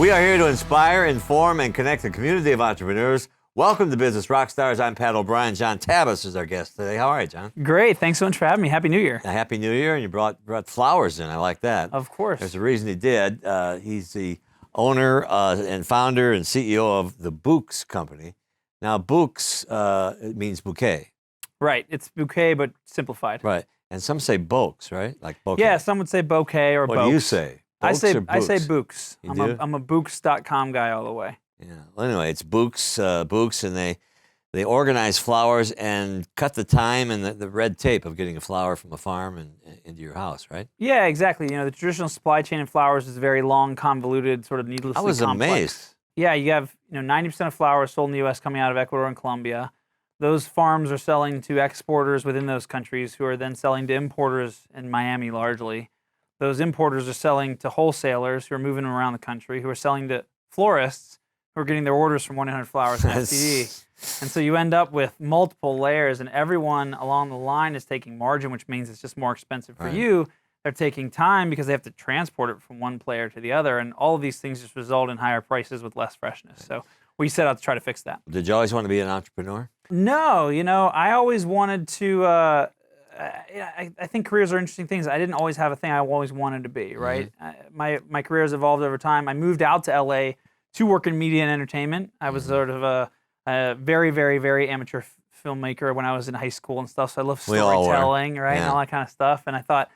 We are here to inspire, inform, and connect a community of entrepreneurs. Welcome to Business Rockstars. I'm Pat O'Brien. John Tabis is our guest today. How are you, John? Great. Thanks so much for having me. Happy New Year. Happy New Year, and you brought flowers in. I like that. Of course. There's a reason he did. He's the owner and founder and CEO of the Bouqs Company. Now, Bouqs, it means bouquet. Right. It's bouquet, but simplified. Right. And some say Bouqs, right? Like bouquet. Yeah, some would say bouquet or What Bouqs. do you say? I say Bouqs? Bouqs. You do? I'm a Bouqs.com guy all the way. Yeah. Well, anyway, it's Bouqs, and they organize flowers and cut the time and the red tape of getting a flower from a farm and into your house, right? Yeah, exactly. You know, the traditional supply chain in flowers is very long, convoluted, sort of needlessly complex. I was amazed. Yeah, you have 90% of flowers sold in the U.S. coming out of Ecuador and Colombia. Those farms are selling to exporters within those countries who are then selling to importers in Miami largely. Those importers are selling to wholesalers who are moving them around the country, who are selling to florists who are getting their orders from 1-800-Flowers and FTD. And so you end up with multiple layers, and everyone along the line is taking margin, which means it's just more expensive for you. They're taking time because they have to transport it from one player to the other, and all of these things just result in higher prices with less freshness. So we set out to try to fix that. Did you always want to be an entrepreneur? No, I always wanted to. I think careers are interesting things. I didn't always have a thing I always wanted to be, right? My career has evolved over time. I moved out to LA to work in media and entertainment. I was sort of a very, very, very amateur filmmaker when I was in high school and stuff. So I love storytelling, right, and all that kind of stuff. And I thought,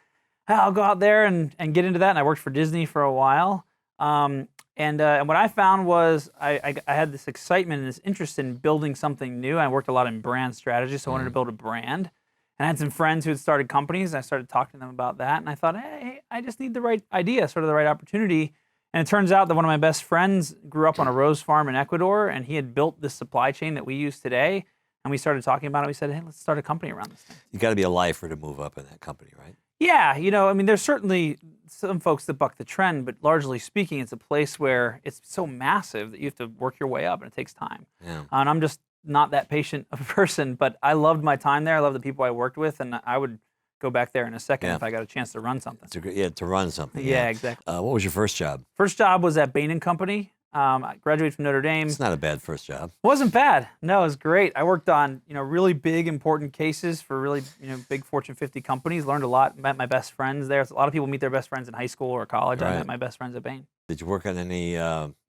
I'll go out there and get into that. And I worked for Disney for a while. And what I found was I had this excitement and this interest in building something new. I worked a lot in brand strategy, so I wanted to build a brand. And I had some friends who had started companies. And I started talking to them about that. And I thought, hey, I just need the right idea, sort of the right opportunity. And it turns out that one of my best friends grew up on a rose farm in Ecuador, and he had built this supply chain that we use today. And we started talking about it. We said, hey, let's start a company around this thing. You got to be a lifer to move up in that company, right? Yeah, there's certainly some folks that buck the trend, but largely speaking, it's a place where it's so massive that you have to work your way up, and it takes time. Yeah. And I'm just not that patient of a person, but I loved my time there. I loved the people I worked with, and I would go back there in a second if I got a chance to run something. To run something. Yeah, exactly. What was your first job? First job was at Bain & Company. I graduated from Notre Dame. It's not a bad first job. Wasn't bad. No, it was great. I worked on really big, important cases for really big Fortune 50 companies. Learned a lot. Met my best friends there. A lot of people meet their best friends in high school or college. Right. I met my best friends at Bain. Did you work on any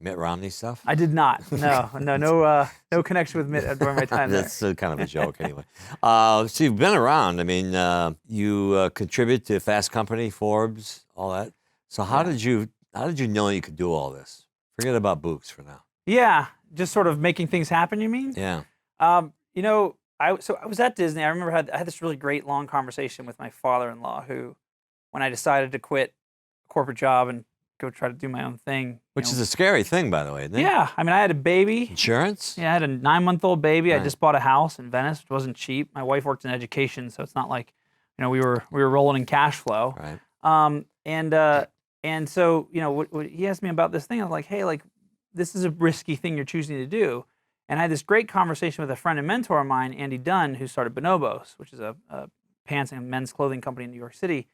Mitt Romney stuff? I did not. No connection with Mitt during my time there. That's kind of a joke, anyway. So you've been around. I mean, you contribute to Fast Company, Forbes, all that. So how did you know you could do all this? Forget about Bouqs for now. Yeah, just sort of making things happen, you mean? Yeah. I was at Disney. I remember I had this really great long conversation with my father-in-law who, when I decided to quit a corporate job and go try to do my own thing. Which is a scary thing, by the way, isn't it? Yeah. I mean, I had a baby. Insurance? Yeah, I had a 9-month-old baby. Right. I just bought a house in Venice, which wasn't cheap. My wife worked in education, so it's not like, we were rolling in cash flow. Right. And so, what he asked me about this thing, I was like, hey, this is a risky thing you're choosing to do. And I had this great conversation with a friend and mentor of mine, Andy Dunn, who started Bonobos, which is a pants and men's clothing company in New York City.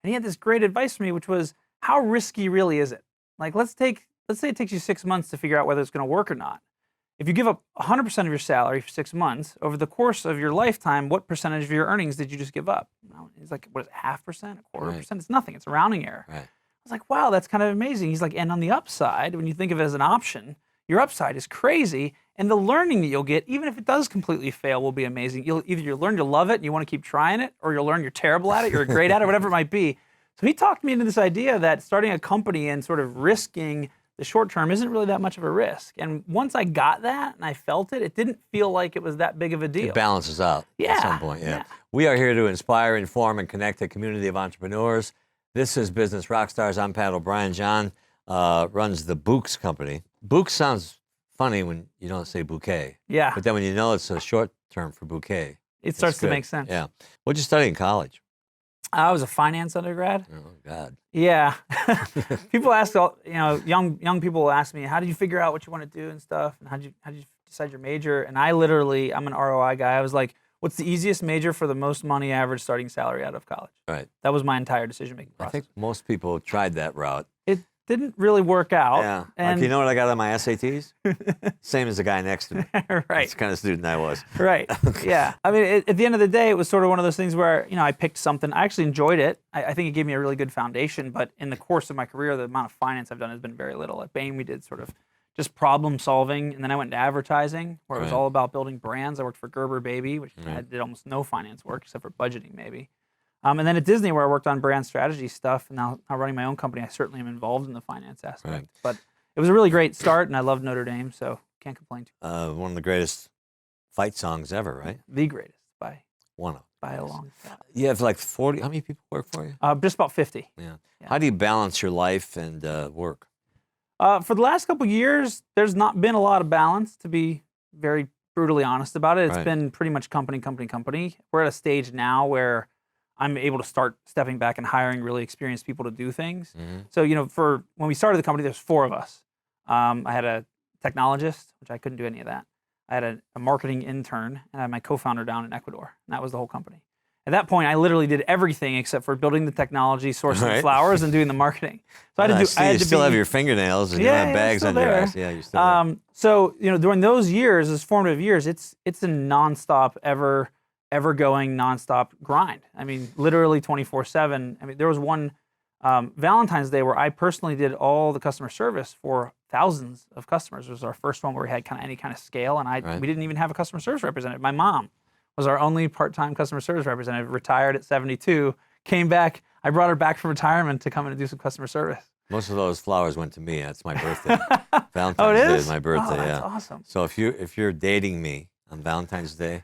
And he had this great advice for me, which was, how risky really is it? Like, let's say it takes you 6 months to figure out whether it's going to work or not. If you give up 100% of your salary for 6 months, over the course of your lifetime, what percentage of your earnings did you just give up? He's like, what is it, 0.5%, 0.25%? It's nothing. It's a rounding error. Right. I was like, wow, that's kind of amazing. He's like, and on the upside, when you think of it as an option, your upside is crazy, and the learning that you'll get, even if it does completely fail, will be amazing. You'll learn to love it and you want to keep trying it, or you'll learn you're terrible at it, you're great at it, whatever it might be. So he talked me into this idea that starting a company and sort of risking the short term isn't really that much of a risk. And once I got that and I felt it, it didn't feel like it was that big of a deal. It balances out at some point, yeah. We are here to inspire, inform, and connect a community of entrepreneurs. This is Business Rockstars. I'm Pat O'Brien. John runs the Bouqs Company. Bouqs sounds funny when you don't say bouquet. Yeah. But then when you know it's a short term for bouquet, it starts to make sense. Yeah. What'd you study in college? I was a finance undergrad. Oh, God. Yeah. People ask, young people ask me, how did you figure out what you want to do and stuff? And how did you decide your major? And I'm an ROI guy. I was like, what's the easiest major for the most money average starting salary out of college? Right. That was my entire decision-making process. I think most people tried that route. It didn't really work out. Yeah. And Like, you know what I got on my SATs? Same as the guy next to me. right. That's the kind of student I was. Right. Yeah. I mean, at the end of the day, it was sort of one of those things where, I picked something. I actually enjoyed it. I think it gave me a really good foundation. But in the course of my career, the amount of finance I've done has been very little. At Bain, we did sort of just problem solving. And then I went into advertising, where it was all about building brands. I worked for Gerber Baby, which I did almost no finance work except for budgeting, maybe. And then at Disney, where I worked on brand strategy stuff, and now running my own company, I certainly am involved in the finance aspect. Right. But it was a really great start, and I loved Notre Dame, so can't complain too. One of the greatest fight songs ever, right? The greatest by One of. a long shot. You have like 40. How many people work for you? Just about 50. Yeah. Yeah. How do you balance your life and work? For the last couple of years, there's not been a lot of balance, to be very brutally honest about it. It's been pretty much company. We're at a stage now where I'm able to start stepping back and hiring really experienced people to do things. So, for when we started the company, there's 4 of us. I had a technologist, which I couldn't do any of that. I had a marketing intern, and I had my co-founder down in Ecuador, and that was the whole company. At that point, I literally did everything except for building the technology, sourcing the flowers, and doing the marketing. So I had to do. You still have your fingernails and you have bags on your eyes. Yeah, you're still there. So during those years, those formative years, it's a nonstop, ever going nonstop grind. I mean, literally 24/7. I mean, there was one Valentine's Day where I personally did all the customer service for thousands of customers. It was our first one where we had any kind of scale, and we didn't even have a customer service representative. My mom was our only part-time customer service representative, retired at 72, came back. I brought her back from retirement to come in and do some customer service. Most of those flowers went to me. That's my birthday. Valentine's Day is my birthday. That's awesome. So if you're dating me on Valentine's Day,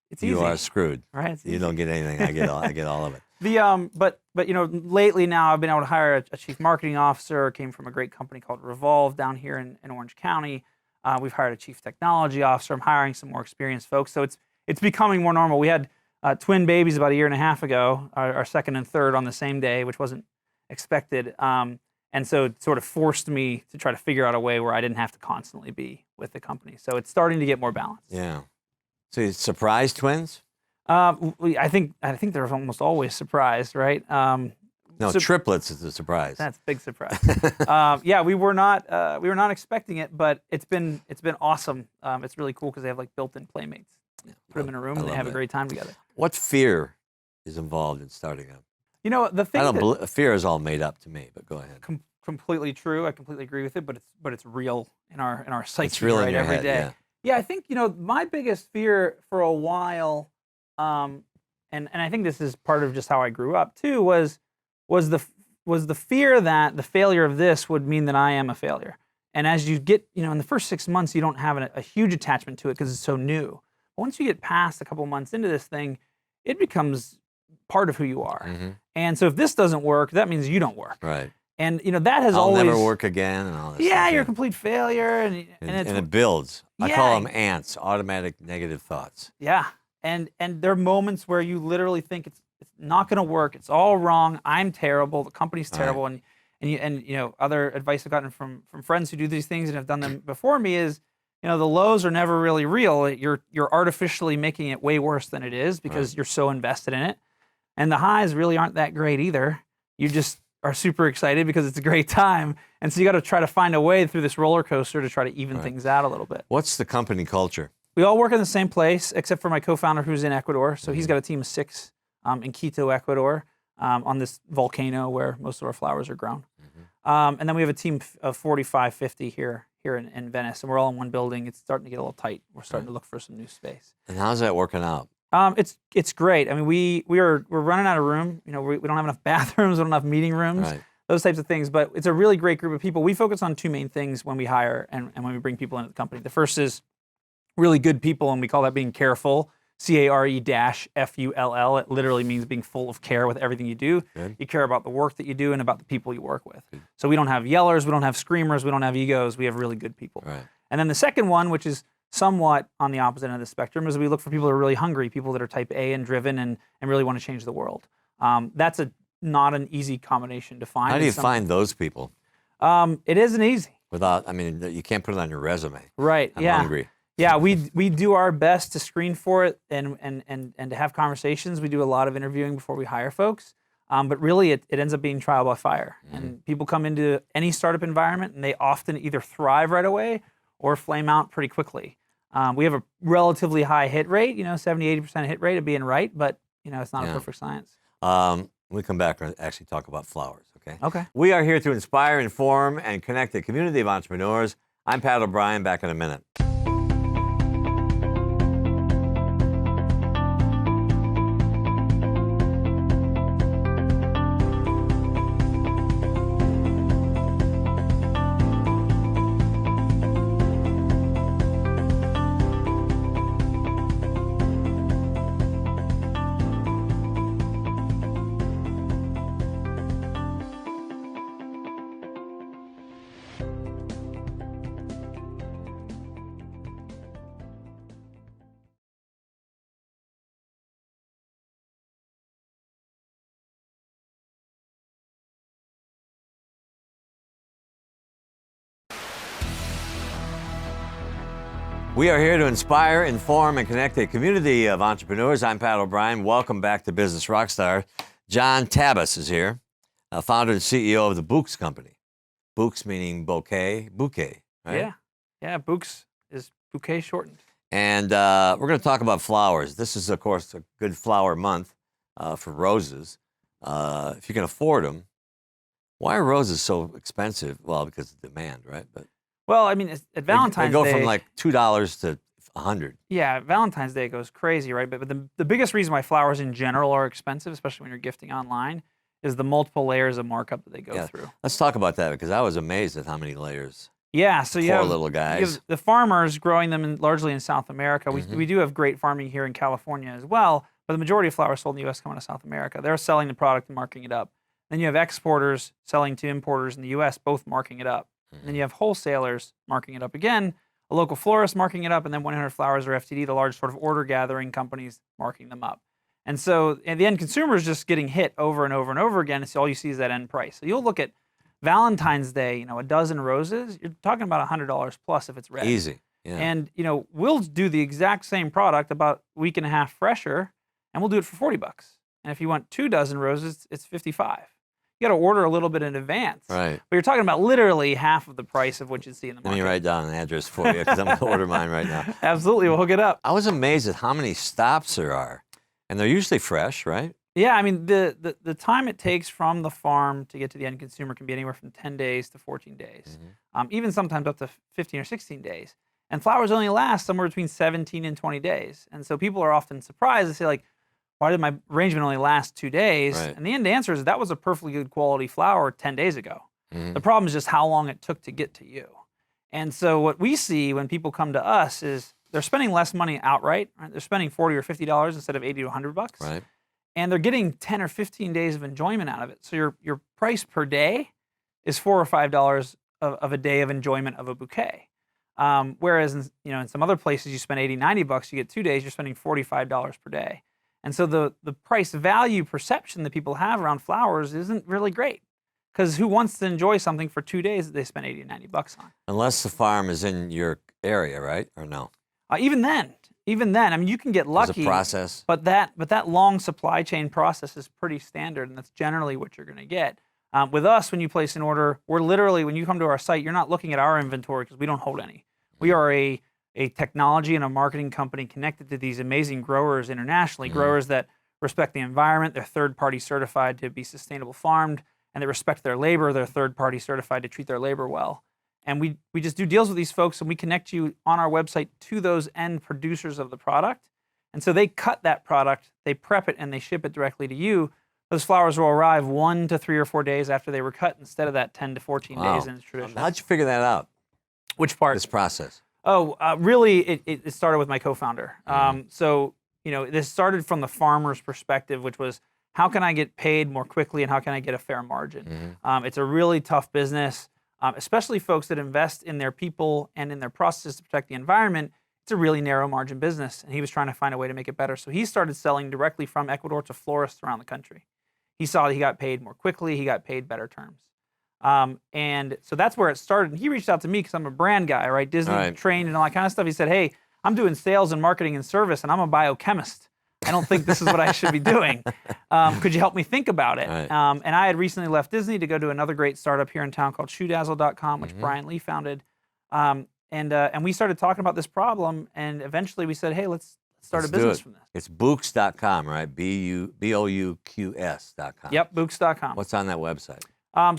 it's you easy. are screwed. Right? You don't get anything. I get all of it. But lately now I've been able to hire a chief marketing officer. Came from a great company called Revolve down here in Orange County. We've hired a chief technology officer. I'm hiring some more experienced folks. So it's becoming more normal. We had twin babies about a year and a half ago, our second and third on the same day, which wasn't expected. And so it sort of forced me to try to figure out a way where I didn't have to constantly be with the company. So it's starting to get more balanced. Yeah. So you surprise twins? I think they're almost always surprised, right? No, triplets is a surprise. That's a big surprise. Yeah, we were not expecting it, but it's been awesome. It's really cool because they have like built-in playmates. Put them in a room and they have a great time together. What fear is involved in starting up? The thing fear is all made up to me, but go ahead. Completely true. I completely agree with it, but it's real in our psyche. It's real in your every head, day. yeah. Yeah, I think my biggest fear for a while, and I think this is part of just how I grew up too, was the fear that the failure of this would mean that I am a failure. And as you get, in the first 6 months, you don't have a huge attachment to it because it's so new. But once you get past a couple months into this thing, it becomes part of who you are. Mm-hmm. And so if this doesn't work, that means you don't work. Right. And that has I'll always never work again and all this. Yeah, stuff, you're a complete failure, and it builds. I Yeah. call them ants, automatic negative thoughts. Yeah, and there are moments where you literally think it's not going to work. It's all wrong. I'm terrible. The company's terrible, and other advice I've gotten from friends who do these things and have done them before me is, the lows are never really real. You're artificially making it way worse than it is because you're so invested in it, and the highs really aren't that great either. You just are super excited because it's a great time, and so you got to try to find a way through this roller coaster to try to even things out a little bit. What's the company culture? We all work in the same place, except for my co-founder who's in Ecuador. So he's got a team of 6 in Quito, Ecuador, on this volcano where most of our flowers are grown. And then we have a team of 45, 50 here in Venice, and we're all in one building. It's starting to get a little tight. We're starting to look for some new space. And how's that working out? It's great. I mean, we're running out of room. We don't have enough bathrooms. We don't have meeting rooms. Right. Those types of things. But it's a really great group of people. We focus on 2 main things when we hire and when we bring people into the company. The first is really good people, and we call that being careful. CARE-FULL. It literally means being full of care with everything you do. Good. You care about the work that you do and about the people you work with. Good. So we don't have yellers, we don't have screamers, we don't have egos. We have really good people. Right. And then the second one, which is somewhat on the opposite end of the spectrum, is we look for people that are really hungry, people that are type A and driven and really want to change the world. That's not an easy combination to find. How do you find those people? It isn't easy. You can't put it on your resume. Right. I'm yeah. hungry. Yeah, we do our best to screen for it and to have conversations. We do a lot of interviewing before we hire folks. But really, it ends up being trial by fire. And people come into any startup environment, and they often either thrive right away or flame out pretty quickly. We have a relatively high hit rate, 70, 80% hit rate of being right, but it's not a perfect science. We come back and actually talk about flowers, okay? Okay. We are here to inspire, inform, and connect a community of entrepreneurs. I'm Pat O'Brien, back in a minute. We are here to inspire, inform, and connect a community of entrepreneurs. I'm Pat O'Brien. Welcome back to Business Rockstar. John Tabis is here, founder and CEO of the Bouqs Company. Bouqs meaning bouquet, right? Yeah, Bouqs is bouquet shortened. And we're going to talk about flowers. This is, of course, a good flower month for roses. If you can afford them, why are roses so expensive? Well, because of demand, right? But well, I mean, at Valentine's Day, they go from like $2 to $100. Yeah, Valentine's Day goes crazy, right? But the biggest reason why flowers in general are expensive, especially when you're gifting online, is the multiple layers of markup that they go through. Let's talk about that, because I was amazed at how many layers. Yeah, so you have little guys. You have the farmers growing them largely in South America. We do have great farming here in California as well, but the majority of flowers sold in the U.S. come out of South America. They're selling the product and marking it up. Then you have exporters selling to importers in the U.S., both marking it up. And then you have wholesalers marking it up again, a local florist marking it up, and then 100 Flowers or FTD, the large sort of order gathering companies marking them up. And so the end consumer is just getting hit over and over and over again. And so all you see is that end price. So you'll look at Valentine's Day, a dozen roses, you're talking about $100 plus if it's red. Easy. Yeah. And we'll do the exact same product about a week and a half fresher, and we'll do it for $40. And if you want 2 dozen roses, it's $55. You got to order a little bit in advance. Right. But you're talking about literally half of the price of what you'd see in the market. Let me write down an address for you, because I'm going to order mine right now. Absolutely. We'll hook it up. I was amazed at how many stops there are. And they're usually fresh, right? Yeah, I mean, the time it takes from the farm to get to the end consumer can be anywhere from 10 days to 14 days. Even sometimes up to 15 or 16 days. And flowers only last somewhere between 17 and 20 days. And so people are often surprised. They say, like, why did my arrangement only last 2 days? Right. And the end answer is that was a perfectly good quality flower 10 days ago. The problem is just how long it took to get to you. And so what we see when people come to us is they're spending less money outright. Right? They're spending $40 or $50 instead of $80 to $100. Right. And they're getting 10 or 15 days of enjoyment out of it. So your price per day is $4 or $5 of a day of enjoyment of a bouquet. Whereas in some other places you spend $80, $90, you get 2 days, you're spending $45 per day. And so the price value perception that people have around flowers isn't really great, because who wants to enjoy something for 2 days that they spend $80, $90 on? Unless the farm is in your area, right? Or no? Even then, I mean, you can get lucky. There's a process. But that long supply chain process is pretty standard, and that's generally what you're going to get. With us, when you place an order, we're literally, when you come to our site, you're not looking at our inventory because we don't hold any. We are a technology and a marketing company connected to these amazing growers internationally, growers that respect the environment, they're third-party certified to be sustainable farmed, and they respect their labor, they're third-party certified to treat their labor well. And we just do deals with these folks, and we connect you on our website to those end producers of the product. And so they cut that product, they prep it, and they ship it directly to you. Those flowers will arrive 1 to 3 or 4 days after they were cut, instead of that 10 to 14 days in tradition. How'd you figure that out? Which part? This process. Oh, really, it started with my co-founder. So, this started from the farmer's perspective, which was, how can I get paid more quickly and how can I get a fair margin? It's a really tough business, especially folks that invest in their people and in their processes to protect the environment. It's a really narrow margin business, and he was trying to find a way to make it better. So he started selling directly from Ecuador to florists around the country. He saw that he got paid more quickly, he got paid better terms. And so that's where it started. And he reached out to me because I'm a brand guy, right? Disney trained and all that kind of stuff. He said, hey, I'm doing sales and marketing and service, and I'm a biochemist. I don't think this is what I should be doing. Could you help me think about it? Right. And I had recently left Disney to go to another great startup here in town called ShoeDazzle.com, which Brian Lee founded. And we started talking about this problem, and eventually we said, hey, let's start a business from this. It's Bouqs.com, right? Bouqs.com. Yep, Bouqs.com. What's on that website?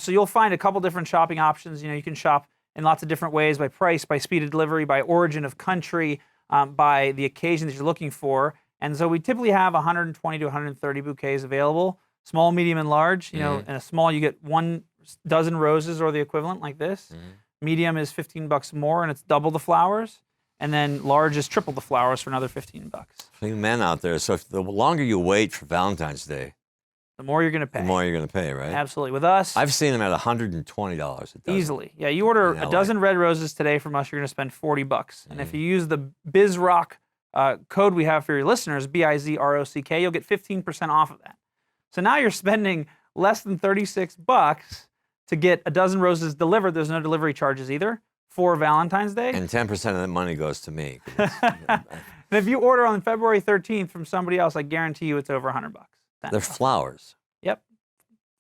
So you'll find a couple different shopping options. You can shop in lots of different ways, by price, by speed of delivery, by origin of country, by the occasion that you're looking for. And so we typically have 120 to 130 bouquets available, small, medium, and large. In a small, you get 1 dozen roses or the equivalent like this. Medium is $15 more, and it's double the flowers. And then large is triple the flowers for another $15. For you men out there, so if the longer you wait for Valentine's Day, the more you're going to pay. the more you're going to pay, right? Absolutely. With us, I've seen them at $120 a dozen. easily. Yeah, you order a dozen red roses today from us, you're going to spend $40. And if you use the BizRock code we have for your listeners, BIZROCK, you'll get 15% off of that. So now you're spending less than $36 to get a dozen roses delivered. There's no delivery charges either for Valentine's Day. And 10% of that money goes to me. And if you order on February 13th from somebody else, I guarantee you it's over $100. They're flowers. Yep.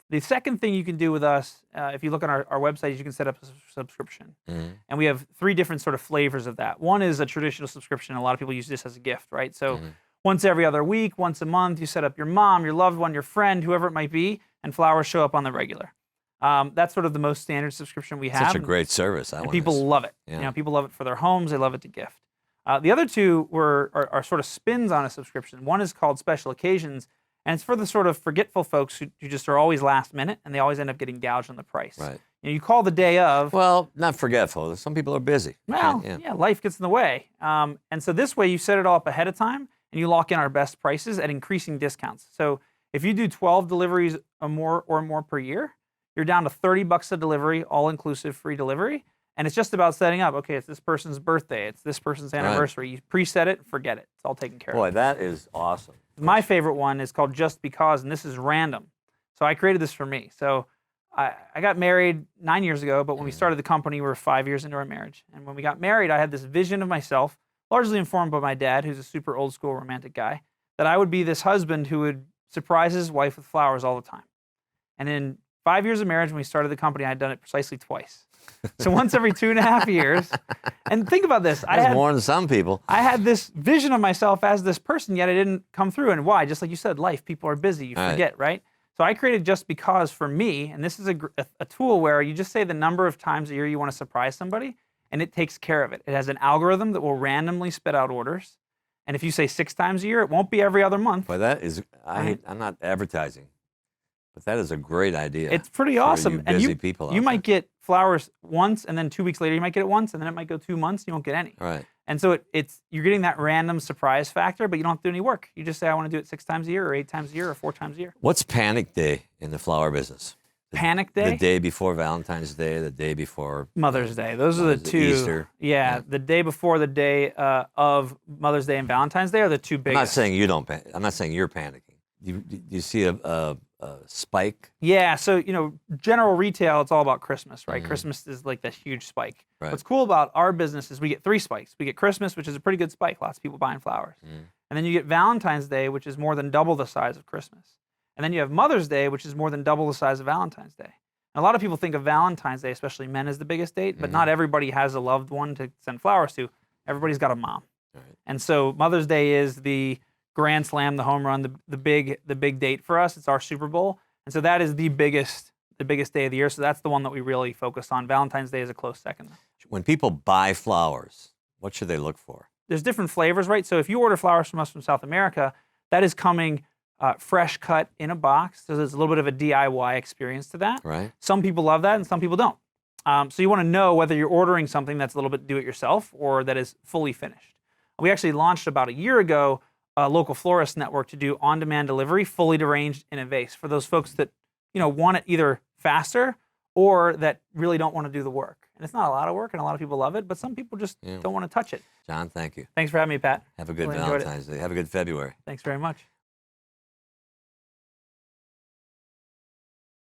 The second thing you can do with us, if you look on our website, is you can set up a subscription. And we have 3 different sort of flavors of that. One is a traditional subscription. A lot of people use this as a gift, right? So once every other week, once a month, you set up your mom, your loved one, your friend, whoever it might be, and flowers show up on the regular. That's sort of the most standard subscription we have. Such a great service. And people love it. Yeah. People love it for their homes. They love it to gift. The other 2 are sort of spins on a subscription. One is called Special Occasions, and it's for the sort of forgetful folks who just are always last minute, and they always end up getting gouged on the price. Right. You call the day of. Well, not forgetful. Some people are busy. Well, life gets in the way. And so this way you set it all up ahead of time, and you lock in our best prices at increasing discounts. So if you do 12 deliveries or more per year, you're down to $30 a delivery, all-inclusive free delivery. And it's just about setting up, okay, it's this person's birthday, it's this person's anniversary. You preset it, forget it. It's all taken care of. Boy, that is awesome. My favorite one is called Just Because, and this is random. So I created this for me. So I got married 9 years ago, but when we started the company, we were 5 years into our marriage. And when we got married, I had this vision of myself, largely informed by my dad, who's a super old school romantic guy, that I would be this husband who would surprise his wife with flowers all the time. And in 5 years of marriage, when we started the company, I had done it precisely twice. So once every 2.5 years. And think about this. That's more than some people. I had this vision of myself as this person, yet I didn't come through. And why? Just like you said, life. People are busy. You forget, right? So I created Just Because for me, and this is a tool where you just say the number of times a year you want to surprise somebody, and it takes care of it. It has an algorithm that will randomly spit out orders. And if you say 6 times a year, it won't be every other month. But that is, I'm not advertising. But that is a great idea. It's pretty awesome. And you might get flowers once, and then 2 weeks later you might get it once, and then it might go 2 months and you won't get any. Right. And so you're getting that random surprise factor, but you don't have to do any work. You just say, I want to do it 6 times a year, or 8 times a year, or 4 times a year. What's Panic Day in the flower business? Panic Day? The day before Valentine's Day, the day before Mother's Day. Those are the 2. Easter. Yeah, the day before the day of Mother's Day and Valentine's Day are the 2 biggest. I'm not saying you don't panic. I'm not saying you're panicking. You see a spike? Yeah, so general retail, it's all about Christmas, right? Christmas is like that huge spike. Right. What's cool about our business is we get 3 spikes. We get Christmas, which is a pretty good spike. Lots of people buying flowers. And then you get Valentine's Day, which is more than double the size of Christmas. And then you have Mother's Day, which is more than double the size of Valentine's Day. And a lot of people think of Valentine's Day, especially men, as the biggest date, but not everybody has a loved one to send flowers to. Everybody's got a mom. Right. And so Mother's Day is the grand slam, the home run, the big date for us. It's our Super Bowl. And so that is the biggest day of the year. So that's the one that we really focus on. Valentine's Day is a close second. When people buy flowers, what should they look for? There's different flavors, right? So if you order flowers from us from South America, that is coming fresh cut in a box. So there's a little bit of a DIY experience to that. Right. Some people love that and some people don't. So you want to know whether you're ordering something that's a little bit do-it-yourself or that is fully finished. We actually launched about a year ago a local florist network to do on-demand delivery, fully arranged in a vase for those folks that want it either faster or that really don't want to do the work. And it's not a lot of work, and a lot of people love it, but some people just don't want to touch it. John, thank you. Thanks for having me, Pat. Have a good Really enjoyed it. Valentine's Day. Have a good February. Thanks very much.